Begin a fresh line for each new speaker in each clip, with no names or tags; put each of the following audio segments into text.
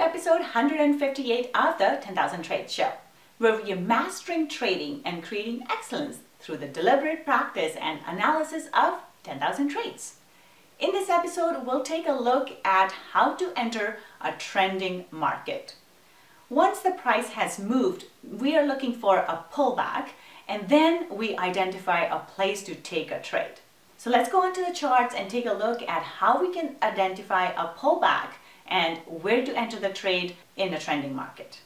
episode 158 of the 10,000 Trades Show, where we are mastering trading and creating excellence through the deliberate practice and analysis of 10,000 trades. In this episode, we'll take a look at how to enter a trending market. Once the price has moved, we are looking for a pullback, and then we identify a place to take a trade. So let's go into the charts and take a look at how we can identify a pullback and where to enter the trade in a trending market.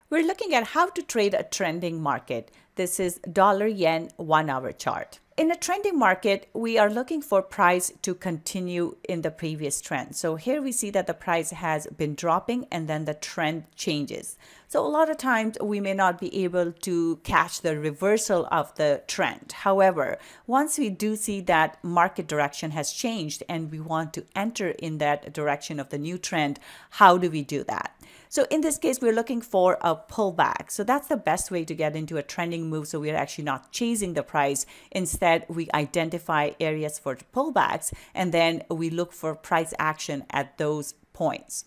We're looking at how to trade a trending market. This is dollar-yen 1 hour chart. In a trending market, we are looking for price to continue in the previous trend. So here we see that the price has been dropping and then the trend changes. So a lot of times we may not be able to catch the reversal of the trend. However, once we do see that market direction has changed and we want to enter in that direction of the new trend, how do we do that? So in this case, we're looking for a pullback. So that's the best way to get into a trending move. So we're actually not chasing the price. Instead, we identify areas for pullbacks, and then we look for price action at those points.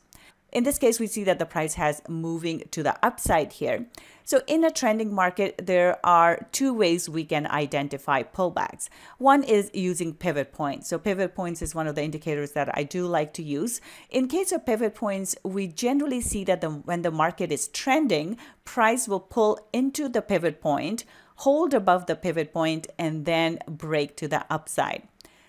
In this case, we see that the price has moving to the upside here. So in a trending market, there are two ways we can identify pullbacks. One is using pivot points. So pivot points is one of the indicators that I do like to use. In case of pivot points, we generally see that when the market is trending, price will pull into the pivot point, hold above the pivot point, and then break to the upside.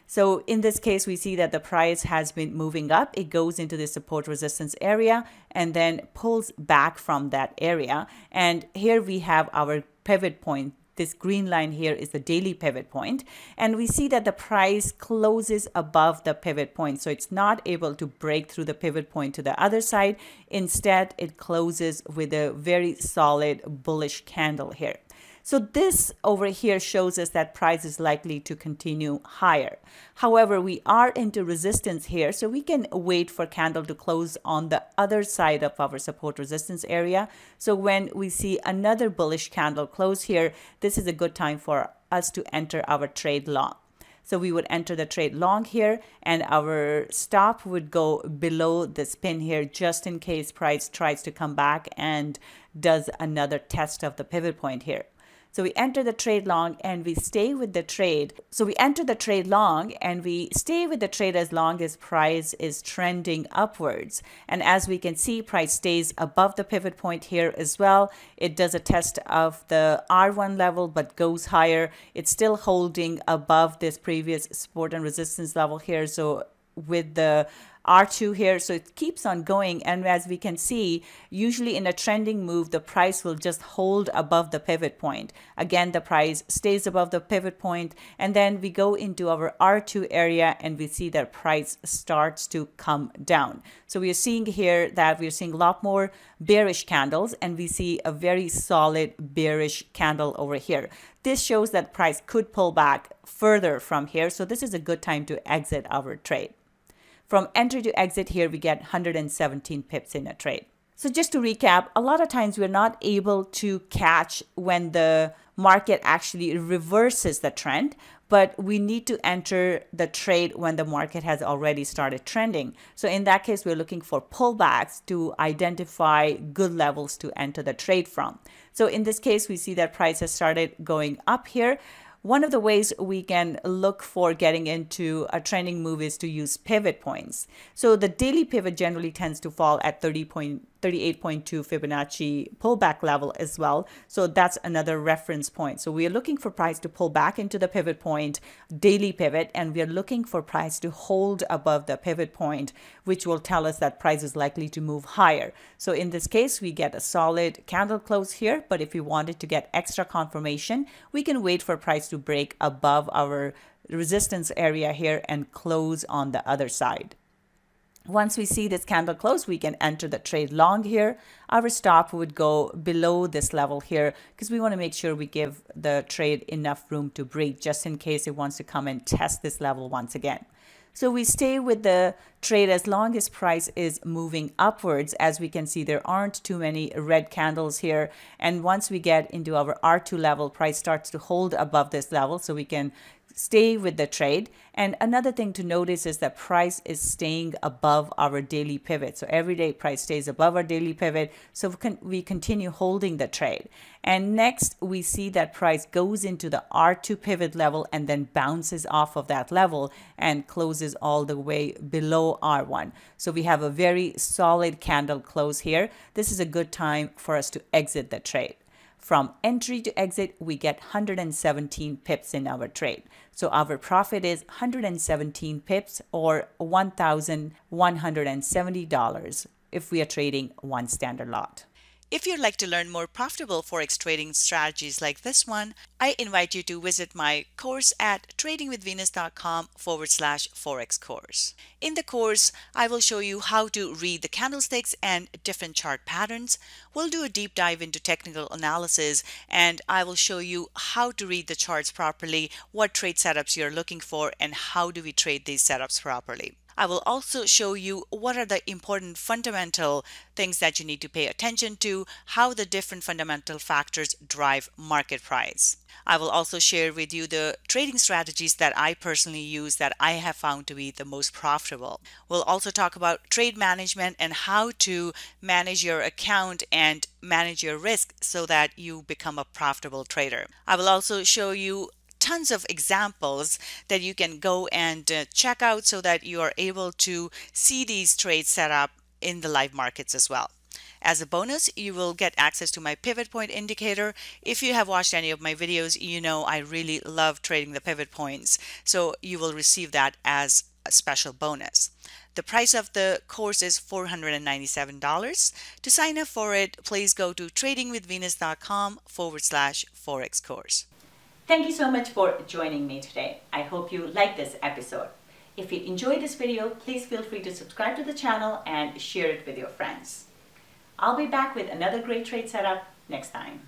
So in this case, we see that the price has been moving up. It goes into the support resistance area and then pulls back from that area. And here we have our pivot point. This green line here is the daily pivot point. And we see that the price closes above the pivot point. So it's not able to break through the pivot point to the other side. Instead, it closes with a very solid bullish candle here. So this over here shows us that price is likely to continue higher. However, we are into resistance here, so we can wait for candle to close on the other side of our support resistance area. So when we see another bullish candle close here, this is a good time for us to enter our trade long. So we would enter the trade long here, and our stop would go below this pin here just in case price tries to come back and does another test of the pivot point here. So we enter the trade long and we stay with the trade. So we enter the trade long and we stay with the trade as long as price is trending upwards. And as we can see, price stays above the pivot point here as well. It does a test of the R1 level but goes higher. It's still holding above this previous support and resistance level here. So with the R2 here, so it keeps on going, and as we can see, usually in a trending move, the price will just hold above the pivot point. Again, the price stays above the pivot point, and then we go into our R2 area and we see that price starts to come down. So we are seeing here that we are seeing a lot more bearish candles, and we see a very solid bearish candle over here. This shows that price could pull back further from here, so this is a good time to exit our trade. From entry to exit here, we get 117 pips in a trade. So just to recap, a lot of times we're not able to catch when the market actually reverses the trend, but we need to enter the trade when the market has already started trending. So in that case, we're looking for pullbacks to identify good levels to enter the trade from. So in this case, we see that price has started going up here. One of the ways we can look for getting into a trending move is to use pivot points. So the daily pivot generally tends to fall at 38.2 Fibonacci pullback level as well. So that's another reference point. So we are looking for price to pull back into the pivot point, daily pivot, and we are looking for price to hold above the pivot point, which will tell us that price is likely to move higher. So in this case, we get a solid candle close here, but if we wanted to get extra confirmation, we can wait for price to break above our resistance area here and close on the other side. Once we see this candle close, we can enter the trade long here. Our stop would go below this level here because we want to make sure we give the trade enough room to breathe just in case it wants to come and test this level once again. So we stay with the trade as long as price is moving upwards. As we can see, there aren't too many red candles here. And once we get into our R2 level, price starts to hold above this level. So we can stay with the trade. And another thing to notice is that price is staying above our daily pivot. So every day price stays above our daily pivot. So we continue holding the trade. And next we see that price goes into the R2 pivot level and then bounces off of that level and closes all the way below R1. So we have a very solid candle close here. This is a good time for us to exit the trade. From entry to exit, we get 117 pips in our trade. So our profit is 117 pips or $1,170 if we are trading one standard lot. If you'd like to learn more profitable Forex trading strategies like this one, I invite you to visit my course at tradingwithvenus.com/Forex course. In the course, I will show you how to read the candlesticks and different chart patterns. We'll do a deep dive into technical analysis, and I will show you how to read the charts properly, what trade setups you're looking for, and how do we trade these setups properly. I will also show you what are the important fundamental things that you need to pay attention to, how the different fundamental factors drive market price. I will also share with you the trading strategies that I personally use that I have found to be the most profitable. We'll also talk about trade management and how to manage your account and manage your risk so that you become a profitable trader. I will also show you tons of examples that you can go and check out so that you are able to see these trades set up in the live markets as well. As a bonus, you will get access to my pivot point indicator. If you have watched any of my videos, you know I really love trading the pivot points, so you will receive that as a special bonus. The price of the course is $497. To sign up for it, please go to tradingwithvenus.com/Forex course. Thank you so much for joining me today. I hope you liked this episode. If you enjoyed this video, please feel free to subscribe to the channel and share it with your friends. I'll be back with another great trade setup next time.